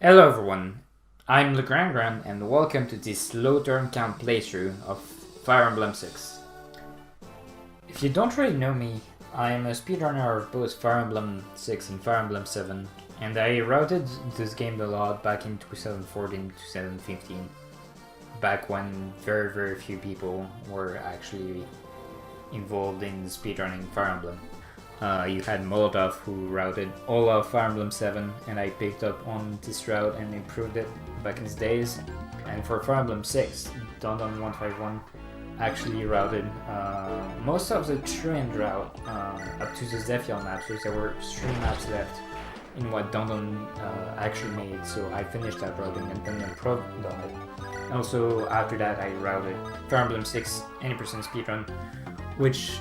Hello everyone, I'm LeGrand and welcome to this low turn count playthrough of Fire Emblem 6. If you don't really know me, I'm a speedrunner of both Fire Emblem 6 and Fire Emblem 7, and I routed this game a lot back in 2014-2015, back when very few people were actually involved in speedrunning Fire Emblem. You had Molotov who routed all of Fire Emblem 7, and I picked up on this route and improved it back in the days. And for Fire Emblem 6, Don151 actually routed most of the True End route up to the Zephyr map, so there were 3 maps left in what Don actually made, so I finished that routing and then improved on it. And also after that I routed Fire Emblem 6 80% speedrun, which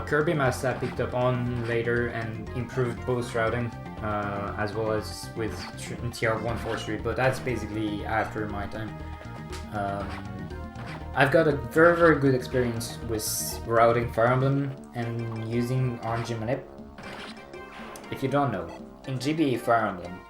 Kirby Master picked up on later and improved both routing as well as with TR143, but that's basically after my time. I've got a very good experience with routing Fire Emblem and using RNG manip. If you don't know, in GBA Fire Emblem,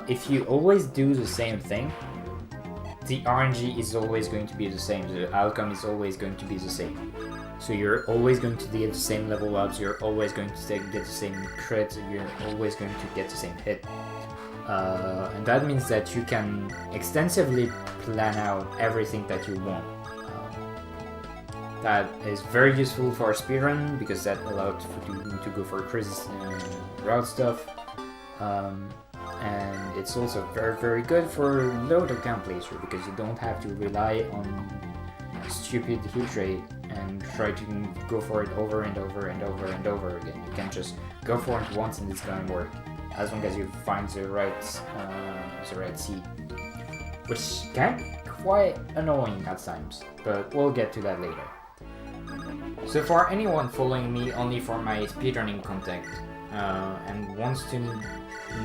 if you always do the same thing, the RNG is always going to be the same, the outcome is always going to be the same. So you're always going to get the same level ups, you're always going to get the same crit, you're always going to get the same hit. And that means that you can extensively plan out everything that you want. That is very useful for speedrun because that allows you to go for crazy route stuff. And it's also very good for low to count playthrough because you don't have to rely on stupid hit rate and try to go for it over and over again. You can just go for it once and it's gonna work, as long as you find the right seed, which can be quite annoying at times, but we'll get to that later. So for anyone following me only for my speedrunning content and wants to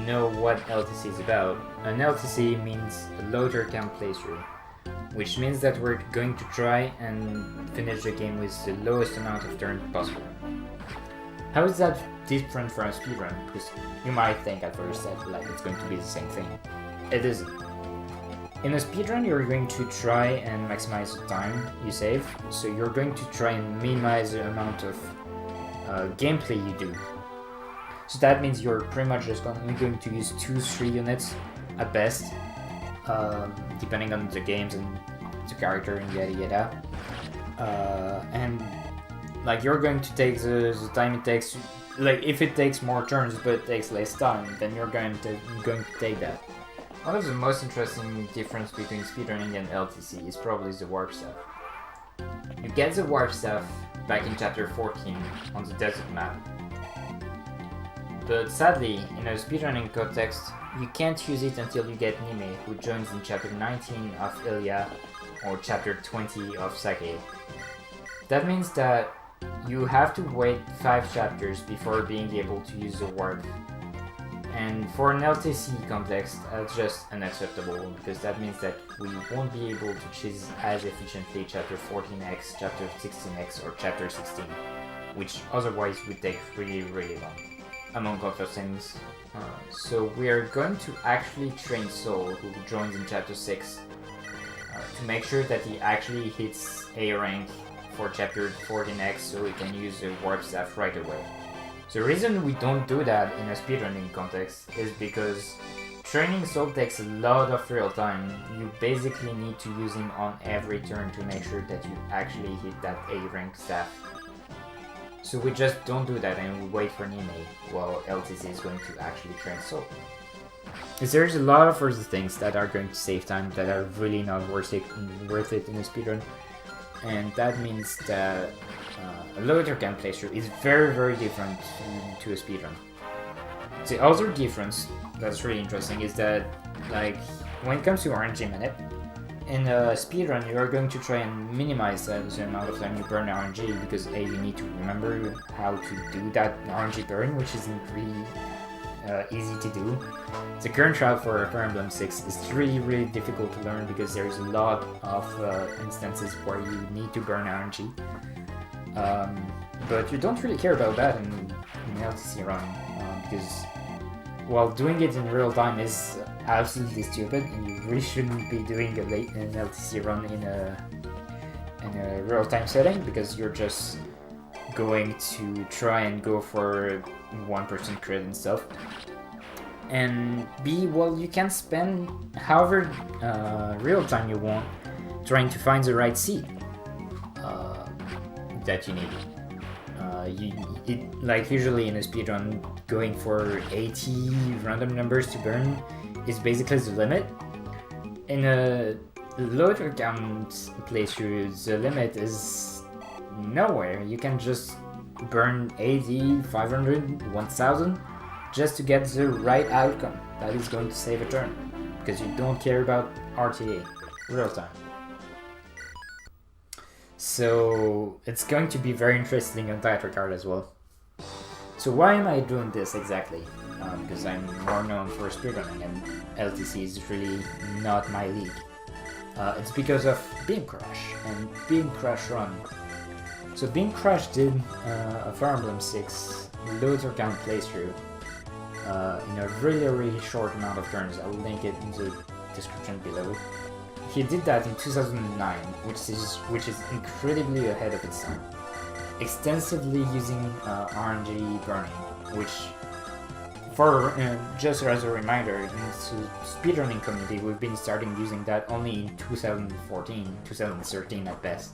know what LTC is about, an LTC means a low turn count playthrough, which means that we're going to try and finish the game with the lowest amount of turns possible. How is that different from a speedrun? Because you might think at first that like it's going to be the same thing. It isn't. In a speedrun, you're going to try and maximize the time you save, so you're going to try and minimize the amount of gameplay you do. So that means you're pretty much just only going to use 2-3 units at best, depending on the games and the character and yada. And like you're going to take the time it takes. Like if it takes more turns but it takes less time, then you're going to take that. One of the most interesting difference between speedrunning and LTC is probably the warp stuff. You get the warp stuff back in chapter 14 on the desert map. But sadly, in a speedrunning context, you can't use it until you get Nime, who joins in chapter 19 of Ilya or chapter 20 of Sake. That means that you have to wait 5 chapters before being able to use the warp. And for an LTC context, that's just unacceptable, because that means that we won't be able to chase as efficiently chapter 14x, chapter 16x, or chapter 16, which otherwise would take really long, among other things. So we are going to actually train Soul, who joins in chapter 6, to make sure that he actually hits A rank for chapter 14x so he can use the warp staff right away. The reason we don't do that in a speedrunning context is because training Soul takes a lot of real time. You basically need to use him on every turn to make sure that you actually hit that A rank staff. So we just don't do that and we wait for Nime while LTC is going to actually train Soul. There's a lot of other things that are going to save time that are really not worth it in a speedrun, and that means that a low turn count playthrough is very different to a speedrun. The other difference that's really interesting is that, like, when it comes to RNG manip, in a speedrun you are going to try and minimize the amount of time you burn RNG, because A, you need to remember how to do that RNG burn, which isn't really easy to do. The current route for Fire Emblem 6 is really difficult to learn because there's a lot of instances where you need to burn RNG. But you don't really care about that in LTC run, because while doing it in real time is absolutely stupid, and you really shouldn't be doing an LTC run in a real time setting, because you're just going to try and go for 1% crit and stuff. And B, well, you can spend however real time you want trying to find the right seed that you need. Like usually in a speedrun, going for 80 random numbers to burn is basically the limit. In a loader count playthrough, the limit is nowhere. You can just burn 80, 500, 1000 just to get the right outcome that is going to save a turn, because you don't care about RTA, real time. So it's going to be very interesting on that regard as well. So why am I doing this exactly? Because I'm more known for speedrunning, and LTC is really not my league. It's because of Beam Crash and Beam Crash Run. So Beam Crash did a Fire Emblem 6 loader count playthrough in a really short amount of turns. I will link it in the description below. He did that in 2009, which is incredibly ahead of its time, extensively using RNG burning, which, for just as a reminder, in the speedrunning community, we've been starting using that only in 2014, 2013 at best.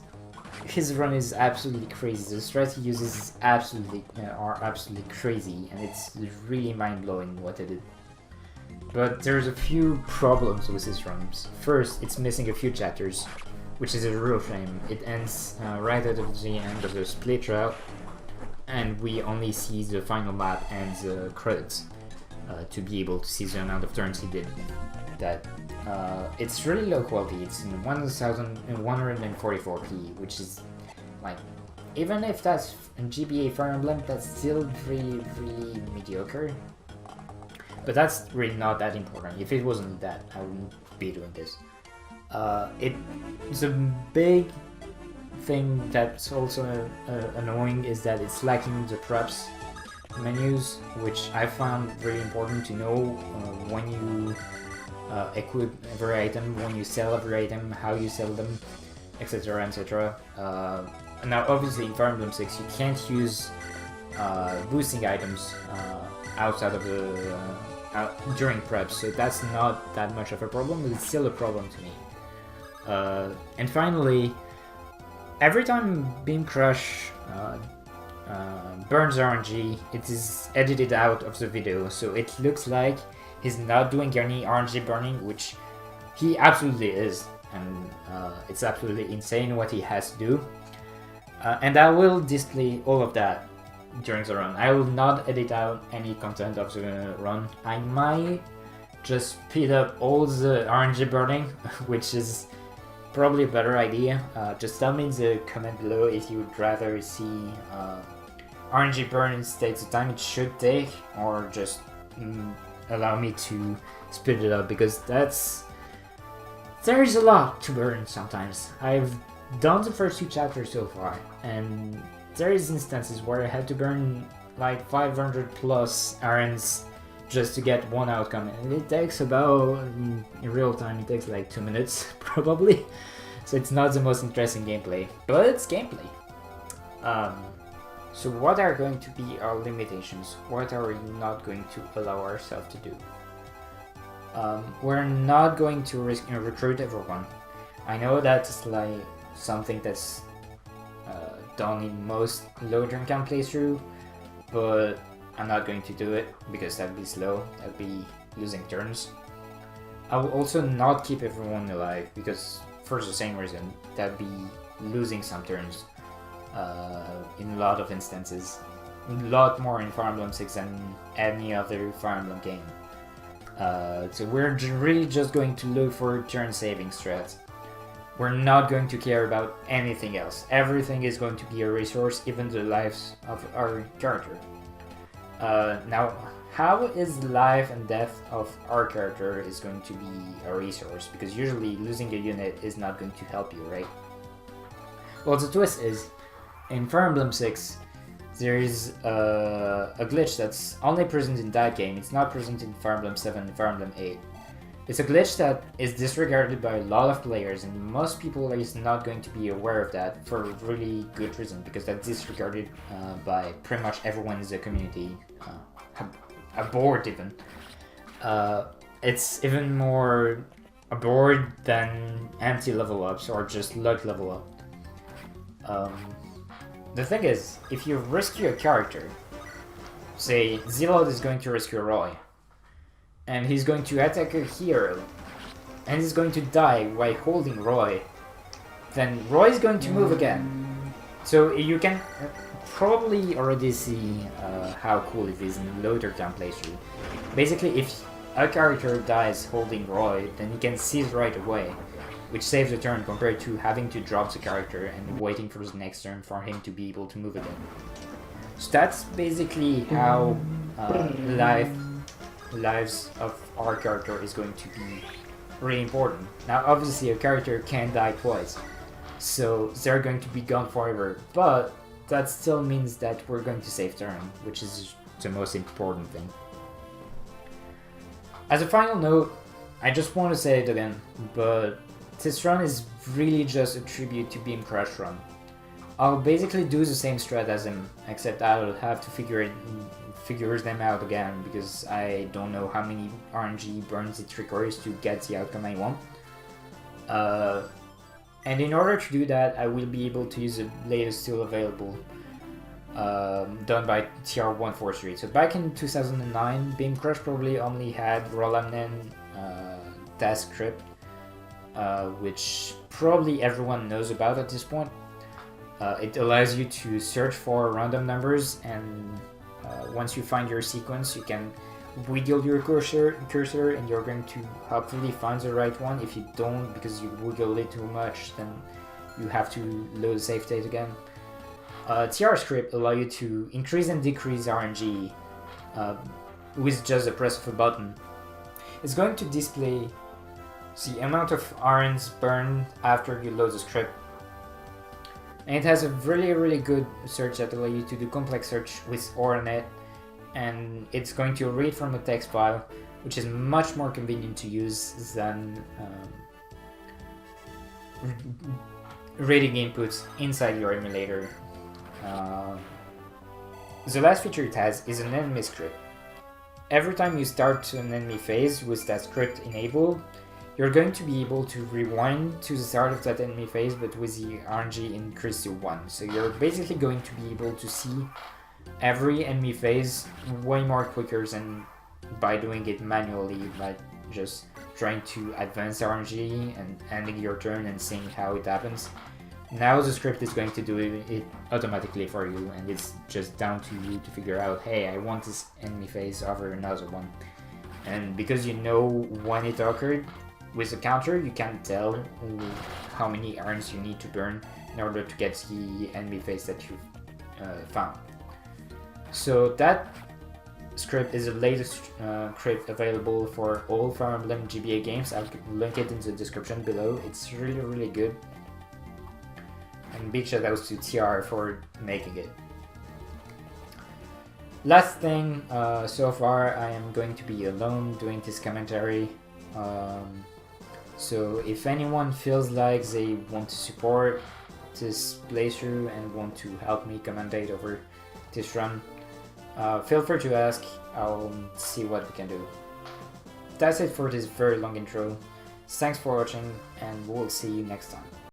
His run is absolutely crazy. The strats he uses are absolutely crazy, and it's really mind-blowing what they did. But there's a few problems with his runs. First, it's missing a few chapters, which is a real shame. It ends right at the end of the split route, and we only see the final map and the credits to be able to see the amount of turns he did. It's really low quality. It's in 1144p, which is like, even if that's in GBA Fire Emblem, that's still really mediocre. But that's really not that important. If it wasn't that, I wouldn't be doing this. The big thing that's also annoying is that it's lacking the props menus, which I found really important to know when you equip every item, when you sell every item, how you sell them, etc, etc. Now obviously in Fire Emblem 6 you can't use boosting items outside of the during preps, so that's not that much of a problem, but it's still a problem to me. And finally, every time Beam Crush burns RNG, it is edited out of the video, so it looks like he's not doing any RNG burning, which he absolutely is, and it's absolutely insane what he has to do. And I will display all of that during the run. I will not edit out any content of the run. I might just speed up all the RNG burning, which is probably a better idea. Just tell me in the comment below if you would rather see RNG burn instead the time it should take, or just allow me to speed it up, because there's a lot to burn sometimes. I've done the first 2 chapters so far, and there is instances where I had to burn like 500 plus errands just to get one outcome, and it takes about, in real time, it takes like 2 minutes probably, so it's not the most interesting gameplay, but it's gameplay. So what are going to be our limitations? What are we not going to allow ourselves to do? We're not going to recruit everyone. I know that's like something that's done in most low turn count playthrough, but I'm not going to do it because that'd be slow, that'd be losing turns. I will also not keep everyone alive, because for the same reason, that'd be losing some turns in a lot of instances. A lot more in Fire Emblem 6 than any other Fire Emblem game. So we're really just going to look for turn saving strats. We're not going to care about anything else. Everything is going to be a resource, even the lives of our character. Now, how is the life and death of our character is going to be a resource? Because usually losing a unit is not going to help you, right? Well, the twist is, in Fire Emblem 6, there is a glitch that's only present in that game. It's not present in Fire Emblem 7 and Fire Emblem 8. It's a glitch that is disregarded by a lot of players, and most people is not going to be aware of that for a really good reason, because that's disregarded by pretty much everyone in the community, aboard even. It's even more aboard than empty level ups or just luck level up. The thing is, if you rescue a character, say Zealot is going to rescue Roy, and he's going to attack a hero, and he's going to die while holding Roy, then Roy is going to move again. So you can probably already see how cool it is in later time playthrough. Basically, if a character dies holding Roy, then he can seize right away, which saves a turn compared to having to drop the character and waiting for the next turn for him to be able to move again. So that's basically how lives of our character is going to be really important. Now obviously a character can die twice, so they're going to be gone forever, but that still means that we're going to save turn, which is the most important thing. As a final note, I just want to say it again, but this run is really just a tribute to Beam Crash Run. I'll basically do the same strat as him, except I'll have to figure them out again, because I don't know how many RNG burns it requires to get the outcome I want. And in order to do that, I will be able to use the latest still available, done by TR143. So back in 2009, Beam Crush probably only had Rolamnen task script, which probably everyone knows about at this point. It allows you to search for random numbers, and once you find your sequence, you can wiggle your cursor and you're going to hopefully find the right one. If you don't, because you wiggle it too much, then you have to load the save state again. TR script allow you to increase and decrease RNG with just the press of a button. It's going to display the amount of RNs burned after you load the script. And it has a really good search that allows you to do complex search with ORNet, and it's going to read from a text file, which is much more convenient to use than reading inputs inside your emulator. The last feature it has is an enemy script. Every time you start an enemy phase with that script enabled, you're going to be able to rewind to the start of that enemy phase, but with the RNG increased to 1. So you're basically going to be able to see every enemy phase way more quicker than by doing it manually, by just trying to advance RNG and ending your turn and seeing how it happens. Now the script is going to do it automatically for you, and it's just down to you to figure out, hey, I want this enemy phase over another one. And because you know when it occurred, with the counter you can tell how many irons you need to burn in order to get the enemy phase that you found. So that script is the latest script available for all Fire Emblem GBA games. I'll link it in the description below. It's really good. And big shout outs to TR for making it. Last thing, so far I am going to be alone doing this commentary. So if anyone feels like they want to support this playthrough and want to help me commentate over this run, feel free to ask. I'll see what we can do. That's it for this very long intro. Thanks for watching, and we'll see you next time.